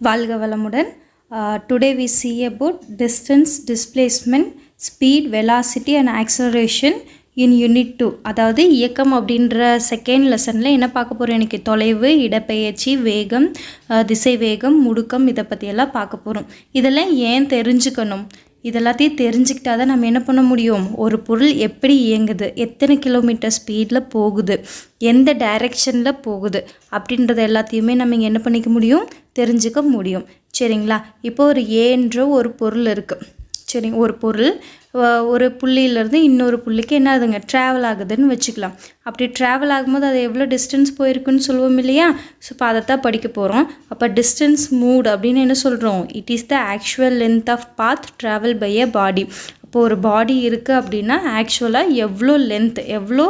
வாழ்க வளமுடன். Today we see about distance, displacement, speed, velocity and acceleration in unit 2. அதாவது இயக்கம் அப்படின்ற செகண்ட் லெசனில் என்ன பார்க்க போகிறோம்? எனக்கு தொலைவு, இடப்பெயர்ச்சி, வேகம், திசை வேகம், முடுக்கம், இதை பற்றியெல்லாம் பார்க்க போகிறோம். இதெல்லாம் ஏன் தெரிஞ்சுக்கணும்? இதெல்லாத்தையும் தெரிஞ்சுக்கிட்டா தான் நம்ம என்ன பண்ண முடியும்? ஒரு பொருள் எப்படி இயங்குது, எத்தனை கிலோமீட்டர் ஸ்பீடில் போகுது, எந்த டைரெக்ஷனில் போகுது அப்படின்றத எல்லாத்தையுமே நம்ம இங்கே என்ன பண்ணிக்க முடியும்? தெரிஞ்சுக்க முடியும். சரிங்களா? இப்போ ஒரு ஏன்ற ஒரு பொருள் இருக்குது. சரிங்க, ஒரு பொருள் ஒரு புள்ளியிலேருந்து இன்னொரு புள்ளிக்கு என்ன ஆகுதுங்க, ட்ராவல் ஆகுதுன்னு வச்சுக்கலாம். அப்படி ட்ராவல் ஆகும்போது அது எவ்வளோ டிஸ்டன்ஸ் போயிருக்குன்னு சொல்லுவோம் இல்லையா? ஸோ இப்போ அதைத்தான் படிக்க போகிறோம். அப்போ டிஸ்டன்ஸ் மூவ்ட் அப்படின்னு என்ன சொல்கிறோம்? It is the actual length of path travel by a body. இப்போ ஒரு பாடி இருக்குது அப்படின்னா ஆக்சுவலாக எவ்வளோ லென்த், எவ்வளோ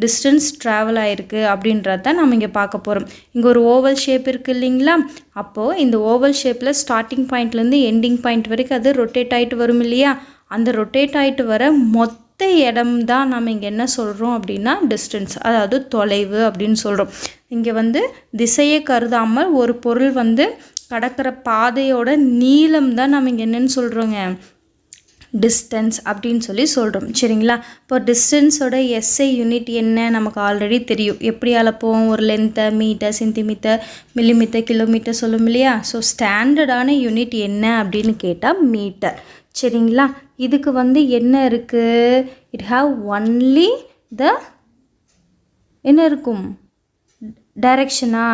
டிஸ்டன்ஸ் ட்ராவல் ஆகிருக்கு அப்படின்றத நம்ம இங்கே பார்க்க போகிறோம். இங்கே ஒரு ஓவல் ஷேப் இருக்குது இல்லைங்களா? அப்போது இந்த ஓவல் ஷேப்பில் ஸ்டார்டிங் பாயிண்ட்லேருந்து எண்டிங் பாயிண்ட் வரைக்கும் அது ரொட்டேட் ஆகிட்டு வரும் இல்லையா? அந்த ரொட்டேட் ஆகிட்டு வர மொத்த இடம் தான் நம்ம இங்கே என்ன சொல்கிறோம் அப்படின்னா டிஸ்டன்ஸ், அதாவது தொலைவு அப்படின்னு சொல்கிறோம். இங்கே திசையை கருதாமல் ஒரு பொருள் கடக்கிற பாதையோட நீளம் தான் நம்ம இங்கே என்னன்னு சொல்கிறோங்க, டிஸ்டன்ஸ் அப்படின்னு சொல்கிறோம். சரிங்களா? இப்போ டிஸ்டன்ஸோட எஸ்ஐ யூனிட் என்ன நமக்கு ஆல்ரெடி தெரியும். எப்படி அளப்போம்? ஒரு லென்த்தை மீட்டர், சென்டிமீட்டர், மில்லிமீட்டர், கிலோமீட்டர் சொல்லும் இல்லையா? ஸோ ஸ்டாண்டர்டான யூனிட் என்ன அப்படின்னு கேட்டால் மீட்டர். சரிங்களா? இதுக்கு என்ன இருக்குது? இட் ஹாவ் ஒன்லி த என்ன இருக்கும், டைரெக்ஷனா?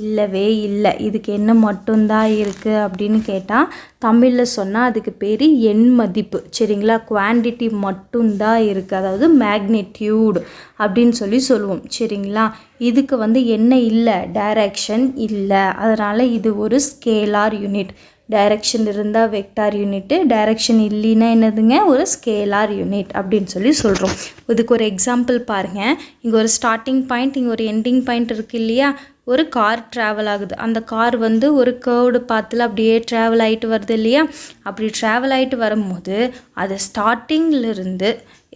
இல்லவே இல்லை. இதுக்கு என்ன மட்டும்தான் இருக்குது அப்படின்னு கேட்டால் தமிழில் சொன்னால் அதுக்கு பேர் எண் மதிப்பு. சரிங்களா? குவான்டிட்டி மட்டும்தான் இருக்குது, அதாவது மேக்னிடியூட் அப்படின்னு சொல்லுவோம். சரிங்களா? இதுக்கு என்ன இல்லை, டைரெக்ஷன் இல்லை. அதனால் இது ஒரு ஸ்கேலார் யூனிட். டைரெக்ஷன் இருந்தால் வெக்டார் யூனிட்டு, டைரெக்ஷன் இல்லைன்னா என்னதுங்க, ஒரு ஸ்கேலார் யூனிட் அப்படின்னு சொல்கிறோம். இதுக்கு ஒரு எக்ஸாம்பிள் பாருங்கள். இங்கே ஒரு ஸ்டார்டிங் பாயிண்ட், இங்கே ஒரு எண்டிங் பாயிண்ட் இருக்குது இல்லையா? ஒரு கார் ட்ராவல் ஆகுது. அந்த கார் ஒரு கர்வ்டு பாத்தில் அப்படியே ட்ராவல் ஆகிட்டு வருது இல்லையா? அப்படி ட்ராவல் ஆகிட்டு வரும்போது அது ஸ்டார்டிங்கிலிருந்து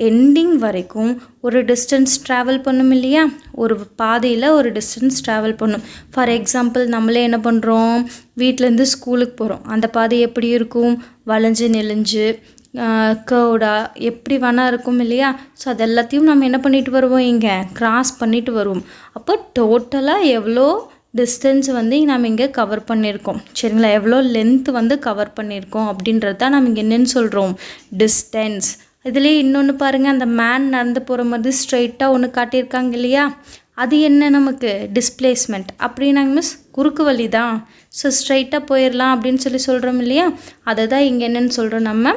எண்டிங் வரைக்கும் ஒரு டிஸ்டன்ஸ் ட்ராவல் பண்ணும் இல்லையா? ஒரு பாதையில் ஒரு டிஸ்டன்ஸ் ட்ராவல் பண்ணும். ஃபார் எக்ஸாம்பிள் நம்மளே என்ன பண்ணுறோம், வீட்டிலேருந்து ஸ்கூலுக்கு போகிறோம். அந்த பாதை எப்படி இருக்கும்? வளைஞ்சு நெளிஞ்சு கர்வ்டா எப்படி வேணா இருக்கும் இல்லையா? ஸோ அது எல்லாத்தையும் நம்ம என்ன பண்ணிட்டு வருவோம், இங்கே கிராஸ் பண்ணிட்டு வருவோம். அப்போ டோட்டலாக எவ்வளோ டிஸ்டன்ஸ் நம்ம இங்கே கவர் பண்ணியிருக்கோம். சரிங்களா? எவ்வளோ லென்த் கவர் பண்ணியிருக்கோம் அப்படின்றது தான் நம்ம இங்கே என்னென்னு சொல்கிறோம், டிஸ்டன்ஸ். இதுலேயே இன்னொன்று பாருங்கள், அந்த மேன் நடந்து போகிற மாதிரி ஸ்ட்ரைட்டாக ஒன்று காட்டியிருக்காங்க இல்லையா? அது என்ன நமக்கு டிஸ்பிளேஸ்மெண்ட். அப்படின்னாங்க மிஸ், குறுக்கு வழி தான், ஸோ ஸ்ட்ரைட்டாக போயிடலாம் அப்படின்னு சொல்கிறோம் இல்லையா? அதை தான் இங்கே என்னென்னு சொல்கிறோம் நம்ம,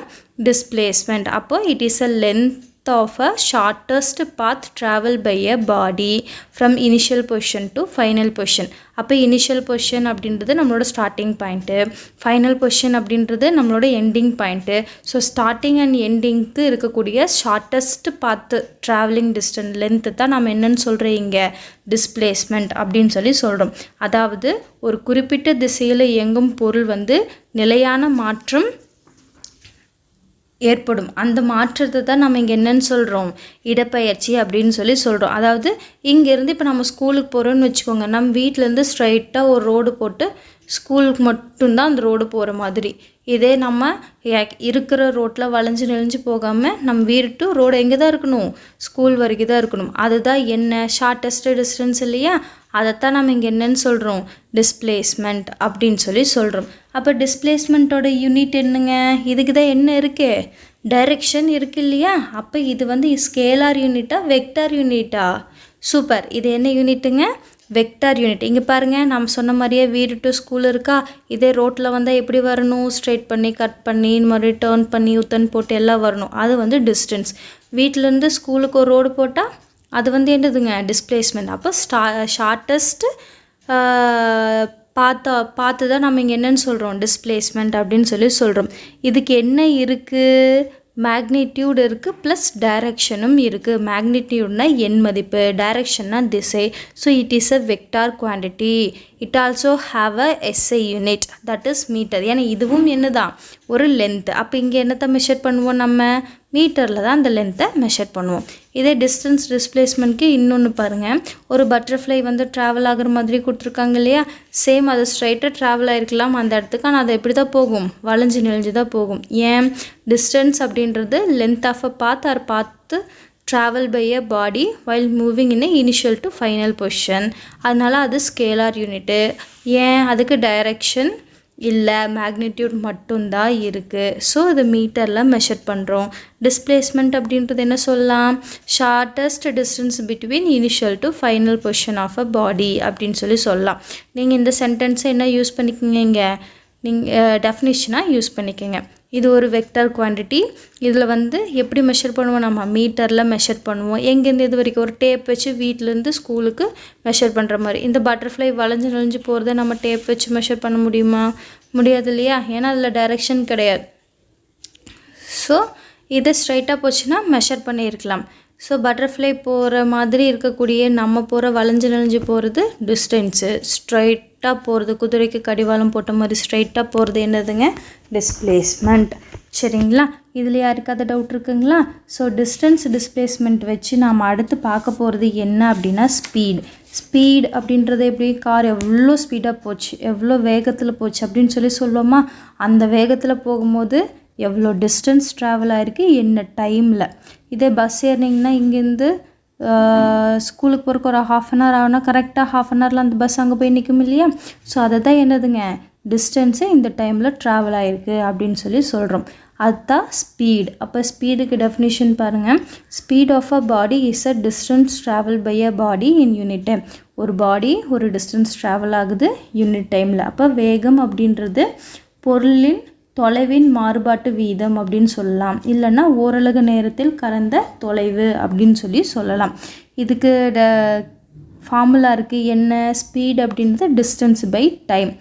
டிஸ்பிளேஸ்மெண்ட். அப்போ it is a length of a shortest path traveled by a body from initial position to final position. அப்போ இனிஷியல் பொசிஷன் அப்படின்றது நம்மளோட ஸ்டார்டிங் பாயிண்ட்டு, ஃபைனல் பொசிஷன் அப்படின்றது நம்மளோட ending point. So starting and எண்டிங்க்கு இருக்கக்கூடிய ஷார்ட்டஸ்ட் பாத்து travelling distance length தான் நம்ம என்னென்னு சொல்கிறோம் இங்கே, டிஸ்பிளேஸ்மெண்ட் அப்படின்னு சொல்கிறோம். அதாவது ஒரு குறிப்பிட்ட திசையில் இயங்கும் பொருள் நிலையான மாற்றம் ஏற்படும். அந்த மாற்றத்தை தான் நம்ம இங்கே என்னன்னு சொல்கிறோம், இடப்பெயர்ச்சி அப்படின்னு சொல்கிறோம். அதாவது இங்கேருந்து இப்போ நம்ம ஸ்கூலுக்கு போகிறோன்னு வச்சுக்கோங்க. நம்ம வீட்டிலேருந்து ஸ்ட்ரைட்டாக ஒரு ரோடு போட்டு ஸ்கூலுக்கு மட்டும்தான் அந்த ரோடு போகிற மாதிரி. இதே நம்ம இருக்கிற ரோட்டில் வளைஞ்சு நெளிஞ்சு போகாமல் நம்ம வீடு டு ரோடு எங்கே தான் இருக்கணும், ஸ்கூல் வரைக்கும் தான் இருக்கணும். அதுதான் என்ன, ஷார்ட்டஸ்ட் டிஸ்டன்ஸ் இல்லையா? அதைத்தான் நம்ம இங்கே என்னன்னு சொல்கிறோம், டிஸ்பிளேஸ்மெண்ட் அப்படின்னு சொல்கிறோம். அப்போ டிஸ்பிளேஸ்மெண்ட்டோட யூனிட் என்னங்க? இதுக்கு தான் என்ன இருக்குது, டைரெக்ஷன் இருக்குது இல்லையா? அப்போ இது ஸ்கேலார் யூனிட்டா வெக்டார் யூனிட்டா? சூப்பர். இது என்ன யூனிட்டுங்க, வெக்டார் யூனிட். இங்கே பாருங்கள், நம்ம சொன்ன மாதிரியே வீடு டு ஸ்கூல் இருக்கா? இதே ரோட்டில் எப்படி வரணும், ஸ்ட்ரைட் பண்ணி கட் பண்ணி இந்த மாதிரி டேர்ன் பண்ணி யூத்தன் போட்டு எல்லாம் வரணும். அது டிஸ்டன்ஸ். வீட்டிலேருந்து ஸ்கூலுக்கு ஒரு ரோடு போட்டால் அது என்னதுங்க, டிஸ்பிளேஸ்மெண்ட். அப்போ ஷார்ட்டஸ்ட்டு பார்த்து தான் நம்ம இங்கே என்னன்னு சொல்கிறோம், டிஸ்பிளேஸ்மெண்ட் அப்படின்னு சொல்கிறோம். இதுக்கு என்ன இருக்குது, மேக்னிடியூட் இருக்குது ப்ளஸ் டைரக்ஷனும் இருக்குது. மேக்னிடியூட்னா எண் மதிப்பு, டைரக்ஷன்னா திசை. So it is a vector quantity. It also have a S I unit, that is metre. ஏன்னா இதுவும் என்ன தான், ஒரு லென்த்து. அப்போ இங்கே என்னத்தை மெஷர் பண்ணுவோம், நம்ம மீட்டரில் தான் அந்த லென்த்தை மெஷர் பண்ணுவோம். இதே டிஸ்டன்ஸ் டிஸ்பிளேஸ்மெண்ட்க்கு இன்னொன்று பாருங்கள், ஒரு பட்டர்ஃப்ளை வந்து ட்ராவல் ஆகிற மாதிரி கொடுத்துருக்காங்க இல்லையா, சேம் அது ஸ்ட்ரைட்டாக ட்ராவல் ஆகிருக்கலாம் அந்த இடத்துக்கு, ஆனால் அது எப்படி தான் போகும், வளைஞ்சு நெளிஞ்சு தான் போகும். ஏன், டிஸ்டன்ஸ் அப்படின்றது length of a path or path travel by a body while moving in a initial to final position. அதனால் அது ஸ்கேலார் யூனிட்டு. ஏன், அதுக்கு டைரக்ஷன் இல்லை, மேக்னிடியூட் மட்டும்தான் இருக்குது. ஸோ இது மீட்டரில் மெஷர் பண்ணுறோம். டிஸ்பிளேஸ்மெண்ட் அப்படின்றது என்ன சொல்லலாம், shortest distance between initial to final position of a body அப்படின்னு சொல்லலாம். நீங்கள் இந்த சென்டென்ஸை என்ன யூஸ் பண்ணிக்கோங்க, நீங்கள் டெஃபினிஷனாக யூஸ் பண்ணிக்கோங்க. இது ஒரு வெக்டர் குவான்டிட்டி. இதில் வந்து எப்படி மெஷர் பண்ணுவோம், நம்ம மீட்டரில் மெஷர் பண்ணுவோம். எங்கேருந்து இது வரைக்கும், ஒரு டேப் வச்சு வீட்டிலேருந்து ஸ்கூலுக்கு மெஷர் பண்ணுற மாதிரி. இந்த பட்டர்ஃப்ளை வளைஞ்சு நெளிஞ்சு போகிறத நம்ம டேப் வச்சு மெஷர் பண்ண முடியுமா, முடியாது இல்லையா, ஏன்னா அதில் டைரெக்ஷன் கிடையாது. ஸோ இதை ஸ்ட்ரைட்டாக போச்சுன்னா மெஷர் பண்ணியிருக்கலாம். ஸோ பட்டர்ஃப்ளை போகிற மாதிரி இருக்கக்கூடிய நம்ம போகிற வளைஞ்சு நெளிஞ்சு போகிறது டிஸ்டன்ஸு. ஸ்ட்ரைட்டாக போகிறது, குதிரைக்கு கடிவாளம் போட்ட மாதிரி ஸ்ட்ரைட்டாக போகிறது என்னதுங்க, டிஸ்பிளேஸ்மெண்ட். சரிங்களா, இதில் யாருக்காவது டவுட் இருக்குங்களா? ஸோ டிஸ்டன்ஸ் டிஸ்பிளேஸ்மெண்ட் வச்சு நாம் அடுத்து பார்க்க போகிறது என்ன அப்படின்னா ஸ்பீட். ஸ்பீட் அப்படின்றது எப்படி, கார் எவ்வளோ ஸ்பீடாக போச்சு, எவ்வளோ வேகத்தில் போச்சு அப்படின்னு சொல்லுவோமா, அந்த வேகத்தில் போகும்போது எவ்வளோ டிஸ்டன்ஸ் ட்ராவல் ஆகிருக்கு, என்ன டைமில். இதே பஸ் ஏறினீங்கன்னா இங்கேருந்து ஸ்கூலுக்கு போகிறக்கு ஒரு ½ hour ஆகுனா கரெக்டாக ½ அந்த பஸ் அங்கே போய் நிற்கும் இல்லையா. ஸோ அதை தான் என்னதுங்க, டிஸ்டன்ஸு இந்த டைமில் ட்ராவல் ஆகிருக்கு அப்படின்னு சொல்கிறோம். அதுதான் ஸ்பீட். அப்போ ஸ்பீடுக்கு டெஃபினிஷன் பாருங்கள், speed of a body is a distance travel by a body in unit time. ஒரு பாடி ஒரு டிஸ்டன்ஸ் ட்ராவல் ஆகுது யூனிட் டைமில். அப்போ வேகம் அப்படின்றது பொருளின் தொலைவின் மாறுபாட்டு வீதம் அப்படின்னு சொல்லலாம், இல்லைன்னா ஓரலகு நேரத்தில் கடந்த தொலைவு அப்படின்னு சொல்லலாம். இதுக்கு ஃபார்முலா இருக்குது என்ன, ஸ்பீட் அப்படின்றது டிஸ்டன்ஸ் பை டைம்.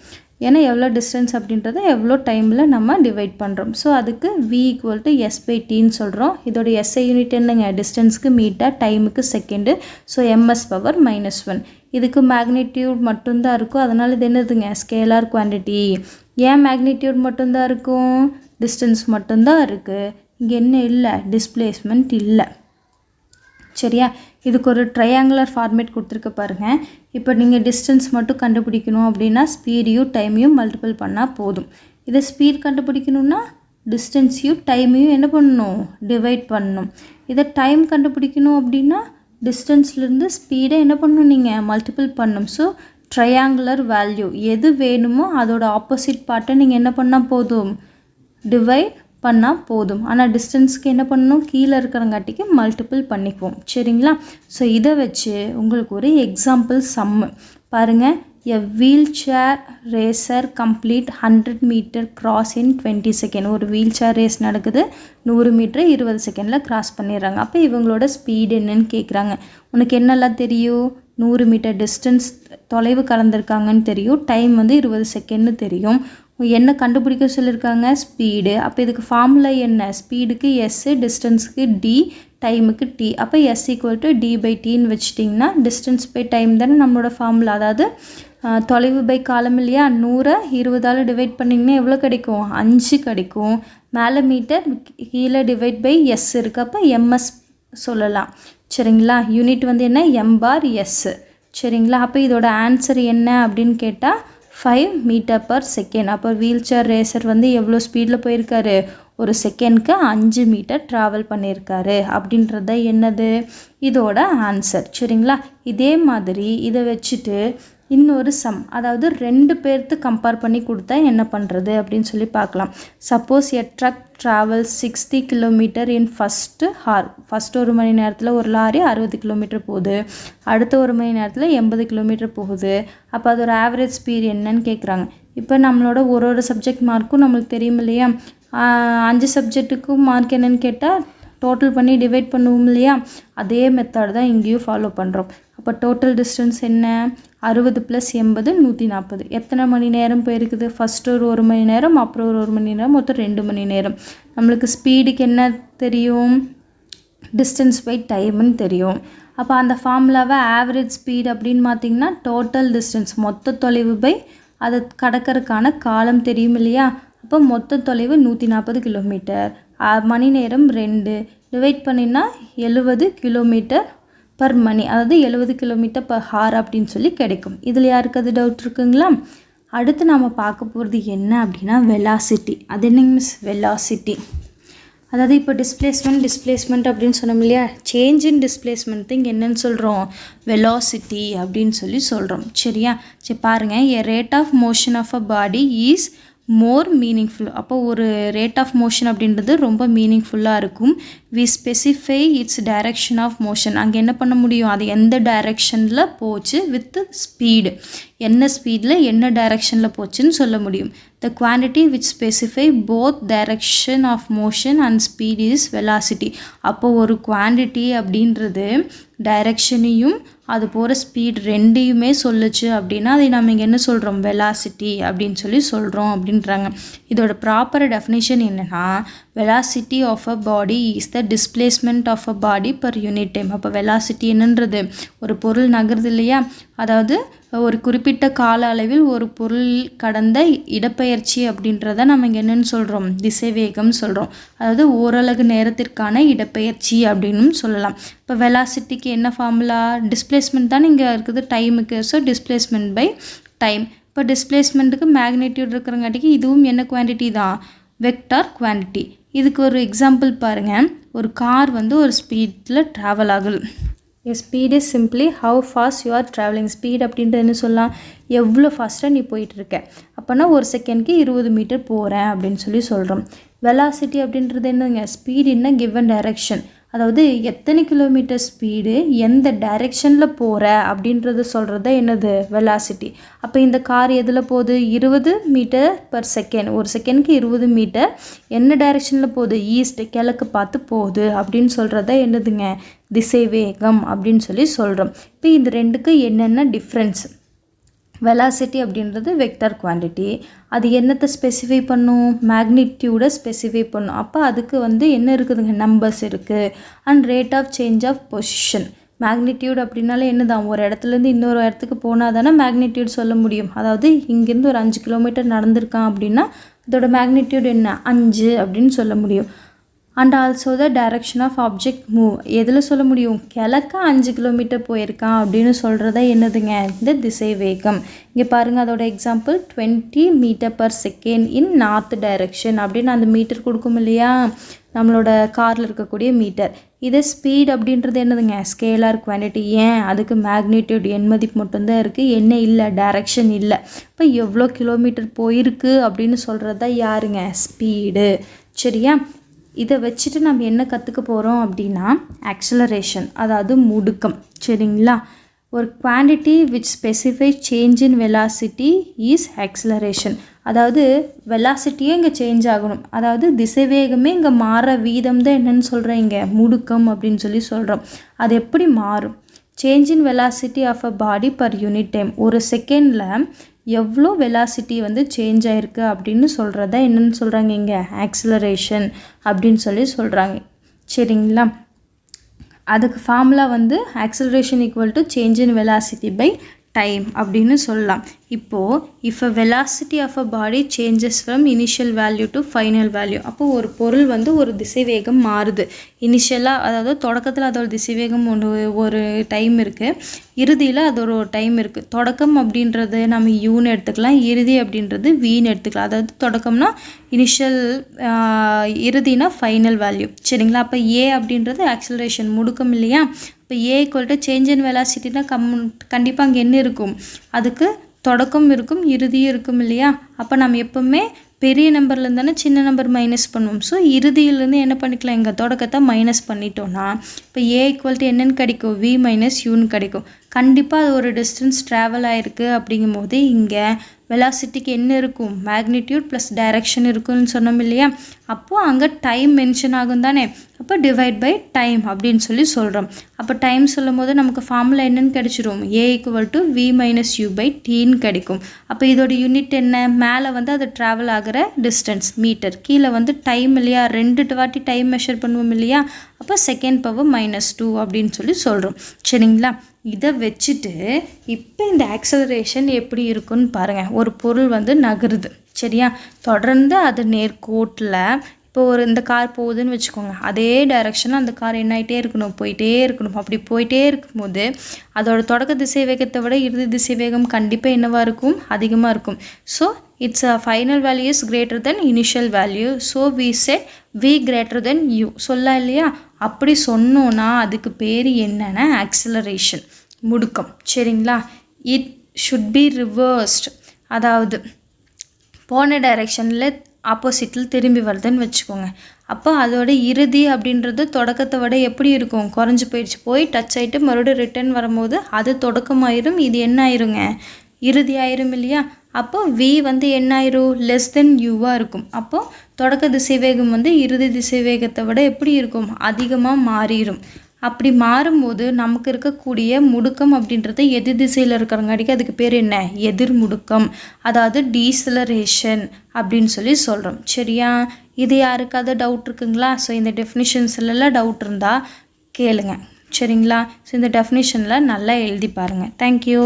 ஏன்னா எவ்வளோ டிஸ்டன்ஸ் அப்படின்றத எவ்வளோ டைமில் நம்ம டிவைட் பண்ணுறோம். ஸோ அதுக்கு v = s/tன்னு சொல்கிறோம். இதோட SI யூனிட் என்னங்க, டிஸ்டன்ஸுக்கு மீட்டர், டைமுக்கு செகண்டு. So ms⁻−1. இதுக்கு மேக்னிடியூட் மட்டும்தான் இருக்கும், அதனால் இது என்னதுங்க, ஸ்கேலார் குவான்டிட்டி. ஏன் மேக்னிடியூட் மட்டும்தான் இருக்கும், டிஸ்டன்ஸ் மட்டும்தான் இருக்குது, இங்கே என்ன இல்லை, டிஸ்பிளேஸ்மெண்ட் இல்லை. சரியா, இதுக்கு ஒரு ட்ரையாங்குலர் ஃபார்மேட் கொடுத்துருக்க பாருங்கள். இப்போ நீங்கள் டிஸ்டன்ஸ் மட்டும் கண்டுபிடிக்கணும் அப்படின்னா ஸ்பீடையும் டைமையும் மல்டிபிள் பண்ணால் போதும். இதை ஸ்பீட் கண்டுபிடிக்கணும்னா டிஸ்டன்ஸையும் டைமையும் என்ன பண்ணணும், டிவைட் பண்ணணும். இதை டைம் கண்டுபிடிக்கணும் அப்படின்னா டிஸ்டன்ஸ்லேருந்து ஸ்பீடை என்ன பண்ணணும், நீங்கள் மல்டிபிள் பண்ணணும். ஸோ ட்ரையாங்குலர் வேல்யூ எது வேணுமோ அதோட ஆப்போசிட் பார்ட்டை நீங்கள் என்ன பண்ணால் போதும், டிவைட் பண்ணால் போதும். ஆனால் டிஸ்டன்ஸ்க்கு என்ன பண்ணணும், கீழே இருக்கிறங்காட்டிக்கு மல்டிபிள் பண்ணிக்குவோம். சரிங்களா, ஸோ இதை வச்சு உங்களுக்கு ஒரு எக்ஸாம்பிள் சம்மு பாருங்கள். A wheelchair racer complete 100 metre cross in 20 second. ஒரு வீல் சேர் ரேஸ் நடக்குது, 100 மீட்டர் 20 செகண்டில் கிராஸ் பண்ணிடுறாங்க. அப்போ இவங்களோட ஸ்பீடு என்னன்னு கேட்குறாங்க. உனக்கு என்னெல்லாம் தெரியும், 100 மீட்டர் டிஸ்டன்ஸ் தொலைவு கலந்துருக்காங்கன்னு தெரியும், டைம் வந்து 20 செகண்ட்னு தெரியும். என்ன கண்டுபிடிக்க சொல்லியிருக்காங்க, ஸ்பீடு. அப்போ இதுக்கு ஃபார்முலா என்ன, ஸ்பீடுக்கு S, டிஸ்டன்ஸுக்கு D, டைமுக்கு T. அப்போ S = D/Tன்னு வச்சிட்டிங்கன்னா டிஸ்டன்ஸ் பை டைம் தானே நம்மளோட ஃபார்முலா. அதாவது தொலைவு பை காலம் இல்லையா, 100 20ஆல் டிவைட் பண்ணிங்கன்னா எவ்வளோ கிடைக்கும், 5 கிடைக்கும். மேலே மீட்டர், கீழே டிவைட் பை S இருக்குது, அப்போ MS சொல்லலாம். சரிங்களா, யூனிட் வந்து என்ன, m/s. சரிங்களா, அப்போ இதோட ஆன்சர் என்ன அப்படின்னு கேட்டால் 5 மீட்டர்/செகண்ட். அப்போ வீல் சேர் ரேசர் வந்து எவ்வளோ ஸ்பீடில் போயிருக்காரு, ஒரு செகண்ட்க்கு 5 மீட்டர் ட்ராவல் பண்ணியிருக்காரு அப்படின்றது தான் என்னது, இதோட ஆன்சர். சரிங்களா, இதே மாதிரி இதை வச்சுட்டு இன்னொரு சம், அதாவது 2 பேர்த்து கம்பேர் பண்ணி கொடுத்தா என்ன பண்ணுறது அப்படின்னு சொல்லி பார்க்கலாம். Suppose a truck travels 60 kilometre in first hour. First 1 மணி நேரத்தில் ஒரு லாரி 60 கிலோமீட்டர் போகுது, அடுத்த 1 மணி நேரத்தில் 80 கிலோமீட்டர் போகுது. அப்போ அதோட ஆவரேஜ் ஸ்பீட் என்னன்னு கேட்குறாங்க. இப்போ நம்மளோட ஒரு சப்ஜெக்ட் மார்க்கும் நம்மளுக்கு தெரியும் இல்லையா, 5 சப்ஜெக்ட்டுக்கும் மார்க் என்னன்னு கேட்டால் டோட்டல் பண்ணி டிவைட் பண்ணுவோம் இல்லையா, அதே மெத்தட் தான் இங்கேயும் ஃபாலோ பண்ணுறோம். அப்போ டோட்டல் டிஸ்டன்ஸ் என்ன, 60 + 80 140. எத்தனை மணி நேரம் போயிருக்குது, ஃபஸ்ட்டு ஒரு 1 மணி நேரம், அப்புறம் ஒரு 1 மணி நேரம், மொத்தம் 2 மணி நேரம். நம்மளுக்கு ஸ்பீடுக்கு என்ன தெரியும், டிஸ்டன்ஸ் பை டைம்னு தெரியும். அப்போ அந்த ஃபார்முலாவை ஆவரேஜ் ஸ்பீட் அப்படின்னு பார்த்திங்கன்னா டோட்டல் டிஸ்டன்ஸ், மொத்த தொலைவு பை அதை கடக்கிறதுக்கான காலம் தெரியும் இல்லையா. அப்போ மொத்த தொலைவு 140 கிலோமீட்டர். மணி நேரம் 2 டிவைட் பண்ணினா 70 கிலோமீட்டர் பர் மணி, அதாவது 70 கிலோமீட்டர் பர் ஹார் அப்படின்னு சொல்லி கிடைக்கும். இதில் யாருக்காவது டவுட் இருக்குங்களா? அடுத்து நாம் பார்க்க போகிறது என்ன அப்படின்னா வெலாசிட்டி. அது என்னங்க மிஸ்? வெலாசிட்டி அதாவது இப்போ டிஸ்பிளேஸ்மெண்ட் அப்படின்னு சொன்னோம் இல்லையா, சேஞ்ச் இன் டிஸ்பிளேஸ்மெண்ட் இங்கே என்னன்னு சொல்கிறோம்? வெலாசிட்டி அப்படின்னு சொல்லி சொல்கிறோம். சரியா? சரி பாருங்கள், a rate of motion of a body is more meaningful. அப்போ ஒரு ரேட் ஆஃப் மோஷன் அப்படின்றது ரொம்ப மீனிங்ஃபுல்லாக இருக்கும். We specify its direction of motion. அங்கே என்ன பண்ண முடியும்? அது எந்த டைரக்ஷனில் போச்சு வித் ஸ்பீடு, என்ன ஸ்பீடில் என்ன டைரக்ஷனில் போச்சுன்னு சொல்ல முடியும். The quantity which specify both direction of motion and speed is velocity. அப்போ ஒரு குவான்டிட்டி அப்படின்றது டைரக்ஷனையும் அது போகிற ஸ்பீட் ரெண்டையுமே சொல்லுச்சு அப்படின்னா அதை நம்ம இங்கே என்ன சொல்கிறோம்? வெலாசிட்டி அப்படின்னு சொல்லி சொல்கிறோம் அப்படின்றாங்க. இதோட ப்ராப்பர் டெஃபினேஷன் என்னென்னா, velocity of a body is the displacement of a body per unit time. அப்போ வெலாசிட்டி என்னன்றது ஒரு பொருள் நகருது இல்லையா, அதாவது ஒரு குறிப்பிட்ட கால அளவில் ஒரு பொருள் கடந்த இடப்பெயர்ச்சி அப்படின்றத நம்ம இங்கே என்னென்னு சொல்கிறோம்? திசைவேகம் சொல்கிறோம். அதாவது ஓரளவு நேரத்திற்கான இடப்பெயர்ச்சி அப்படின்னு சொல்லலாம். இப்போ வெலாசிட்டிக்கு என்ன ஃபார்முலா? டிஸ்பிளேஸ்மெண்ட் தான் இங்கே இருக்குது டைமுக்கு. So displacement by time. இப்போ டிஸ்பிளேஸ்மெண்ட்டுக்கு மேக்னிடியூட் இருக்கிறங்காட்டிக்கு இதுவும் என்ன குவான்டிட்டி தான்? Vector quantity. இதுக்கு ஒரு எக்ஸாம்பிள் பாருங்கள். ஒரு கார் வந்து ஒரு ஸ்பீடில் ட்ராவல் ஆகுது. Speed is simply how fast you are travelling. Speed அப்படின்றது என்ன சொல்லலாம்? எவ்வளோ ஃபாஸ்ட்டாக நீ போயிட்டுருக்க. அப்போனா ஒரு செகண்ட்க்கு 20 மீட்டர் போகிறேன் அப்படின்னு சொல்லி சொல்கிறோம். வெலாசிட்டி அப்படின்றது என்னங்க? Speed in a given direction. அதாவது எத்தனை கிலோமீட்டர் ஸ்பீடு எந்த டைரெக்ஷனில் போகிற அப்படின்றது சொல்கிறது என்னது? வெலாசிட்டி. அப்போ இந்த கார் எதில் போகுது? 20 மீட்டர் பர் செகண்ட். ஒரு செகண்ட்க்கு 20 மீட்டர் என்ன டைரெக்ஷனில் போகுது? ஈஸ்ட், கிழக்கு பார்த்து போகுது அப்படின்னு சொல்கிறத என்னதுங்க? திசைவேகம் அப்படின்னு சொல்லி சொல்கிறோம். இப்போ இந்த ரெண்டுக்கு என்னென்ன டிஃப்ரென்ஸ்? வெலாசிட்டி அப்படின்றது வெக்டார் குவான்டிட்டி. அது என்னத்தை ஸ்பெசிஃபை பண்ணும்? மேக்னிடியூடை ஸ்பெசிஃபை பண்ணும். அப்போ அதுக்கு வந்து என்ன இருக்குதுங்க? நம்பர்ஸ் இருக்குது. And rate of change of position. Magnitude அப்படின்னாலே என்ன தான்? ஒரு இடத்துலேருந்து இன்னொரு இடத்துக்கு போனால் தானே மேக்னிடியூட் சொல்ல முடியும். அதாவது இங்கேருந்து ஒரு 5 கிலோமீட்டர் நடந்திருக்கான் அப்படின்னா அதோட மேக்னிடியூட் என்ன? 5 அப்படின்னு சொல்ல முடியும். And also the direction of object move. எதில் சொல்ல முடியும்? கிழக்க 5 கிலோமீட்டர் போயிருக்கான் அப்படின்னு சொல்கிறத என்னதுங்க? இந்த திசை வேகம். இங்கே பாருங்கள், அதோட example 20 meter per second in north direction அப்படின்னு அந்த மீட்டர் கொடுக்கும் இல்லையா, நம்மளோட காரில் இருக்கக்கூடிய மீட்டர். இதே ஸ்பீட் அப்படின்றது என்னதுங்க? Scalar quantity. ஏன்? அதுக்கு மேக்னிடியூட் எண் மதிப்பு மட்டும்தான் இருக்குது, என்ன இல்லை? டைரக்ஷன் இல்லை. இப்போ எவ்வளோ கிலோமீட்டர் போயிருக்கு அப்படின்னு சொல்கிறது தான் யாருங்க? ஸ்பீடு. சரியா? இதை வச்சுட்டு நம்ம என்ன கற்றுக்க போகிறோம் அப்படின்னா ஆக்சலரேஷன், அதாவது முடுக்கம். சரிங்களா? ஒரு quantity which specify change in velocity is acceleration. அதாவது வெலாசிட்டியே இங்கே சேஞ்ச் ஆகணும், அதாவது திசைவேகமே இங்கே மாற வீதம் தான் என்னென்னு சொல்கிறேன்? இங்கே முடுக்கம் அப்படின்னு சொல்லி சொல்கிறோம். அது எப்படி மாறும்? Change in velocity of a body per unit time. ஒரு செகண்டில் எவ்வளோ வெலாசிட்டி வந்து சேஞ்ச் ஆகிருக்கு அப்படின்னு சொல்கிறத என்னென்னு சொல்கிறாங்க? இங்கே ஆக்சலரேஷன் அப்படின்னு சொல்லி சொல்கிறாங்க. சரிங்களா? அதுக்கு ஃபார்முலா வந்து acceleration equal to change in velocity by time அப்படின்னு சொல்லலாம். இப்போது if a velocity of a body changes from initial value to final value. அப்போது ஒரு பொருள் வந்து ஒரு திசைவேகம் மாறுது. இனிஷியலாக, அதாவது தொடக்கத்தில் அதோட திசைவேகம் ஒரு டைம் இருக்குது, இறுதியில் அதோட ஒரு டைம் இருக்குது. தொடக்கம் அப்படின்றது நம்ம யூன்னு எடுத்துக்கலாம், இறுதி அப்படின்றது வீன்னு எடுத்துக்கலாம். அதாவது தொடக்கம்னா இனிஷியல், இறுதினா ஃபைனல் வேல்யூ. சரிங்களா? அப்போ ஏ அப்படின்றது ஆக்சலரேஷன், முடுக்கம் இல்லையா? இப்போ ஏ ஈக்குவல் டு சேஞ்ச் இன் வெலாசிட்டினா கண்டிப்பாக அங்கே என்ன இருக்கும்? அதுக்கு தொடக்கம் இருக்கும், இறுதியும் இருக்கும் இல்லையா? அப்போ நம்ம எப்போவுமே பெரிய நம்பர்லேருந்து தானே சின்ன நம்பர் மைனஸ் பண்ணுவோம். ஸோ இறுதியிலேருந்து என்ன பண்ணிக்கலாம்? எங்கள் தொடக்கத்தை மைனஸ் பண்ணிட்டோன்னா இப்போ ஏ ஈக்குவல் டு என்னென்னு கிடைக்கும்? வி மைனஸ் யூன்னு கிடைக்கும். கண்டிப்பாக அது ஒரு டிஸ்டன்ஸ் ட்ராவல் ஆகிருக்கு அப்படிங்கும்போது இங்கே வெலாசிட்டிக்கு என்ன இருக்கும்? மேக்னிடியூட் ப்ளஸ் டைரக்ஷன் இருக்குன்னு சொன்னோம் இல்லையா? அப்போது அங்கே டைம் மென்ஷன் ஆகும் தானே. அப்போ டிவைட் பை டைம் அப்படின்னு சொல்லி சொல்கிறோம். அப்போ டைம் சொல்லும் போது நமக்கு ஃபார்முலா என்னென்னு கிடைச்சிரும்? A equal to V minus U by டீன்னு கிடைக்கும். அப்போ இதோட யூனிட் என்ன? மேலே வந்து அது ட்ராவல் ஆகிற டிஸ்டன்ஸ் மீட்டர், கீழே வந்து டைம் இல்லையா? 2 வாட்டி டைம் மெஷர் பண்ணுவோம் இல்லையா? அப்போ செகண்ட் பவர் -2 அப்படின்னு சொல்லி சொல்கிறோம். சரிங்களா? இதை வச்சுட்டு இப்போ இந்த ஆக்சலரேஷன் எப்படி இருக்குன்னு பாருங்கள். ஒரு பொருள் வந்து நகருது சரியா, தொடர்ந்து அது நேர்கோட்டில் இப்போ ஒரு இந்த கார் போகுதுன்னு வச்சுக்கோங்க, அதே டைரெக்ஷனில் அந்த கார் என்ன ஆகிட்டே இருக்கணும், போயிட்டே இருக்கணும். அப்படி போயிட்டே இருக்கும்போது அதோட தொடக்க திசை வேகத்தை விட இறுதி திசை வேகம் கண்டிப்பாக என்னவாக இருக்கும், அதிகமாக இருக்கும். So it's a final value is greater than initial value. So we set v greater than u சொல்லலாம் இல்லையா. அப்படி சொன்னோன்னா அதுக்கு பேர் என்னென்னா ஆக்சிலரேஷன், முடுக்கம். சரிங்களா. இட் ஷுட் பி ரிவர்ஸ்ட், அதாவது போன டைரெக்ஷனில் ஆப்போசிட்டில் திரும்பி வருதுன்னு வச்சுக்கோங்க. அப்போ அதோட இறுதி அப்படின்றது தொடக்கத்தை விட எப்படி இருக்கும், குறைஞ்சி போயிடுச்சு. போய் டச் ஆகிட்டு மறுபடியும் ரிட்டர்ன் வரும்போது அது தொடக்கமாயிரும், இது என்ன ஆயிருங்க, இறுதி ஆயிரும் இல்லையா. அப்போ வி வந்து என்ன ஆயிரும், லெஸ் தென் யூவாக இருக்கும். அப்போது தொடக்க திசைவேகம் வந்து இறுதி திசைவேகத்தை விட எப்படி இருக்கும், அதிகமாக மாறிடும். அப்படி மாறும்போது நமக்கு இருக்கக்கூடிய முடுக்கம் அப்படின்றது எதிர் திசையில் இருக்கிறங்காட்டிக்கு அதுக்கு பேர் என்ன, எதிர் முடுக்கம், அதாவது டீசலரேஷன் அப்படின்னு சொல்கிறோம். சரியா. இது யாருக்காவது டவுட் இருக்குங்களா? ஸோ இந்த டெஃபினிஷன்ஸ்லாம் டவுட் இருந்தால் கேளுங்க. சரிங்களா. ஸோ இந்த டெஃபினிஷனில் நல்லா எழுதி பாருங்கள். தேங்க்யூ.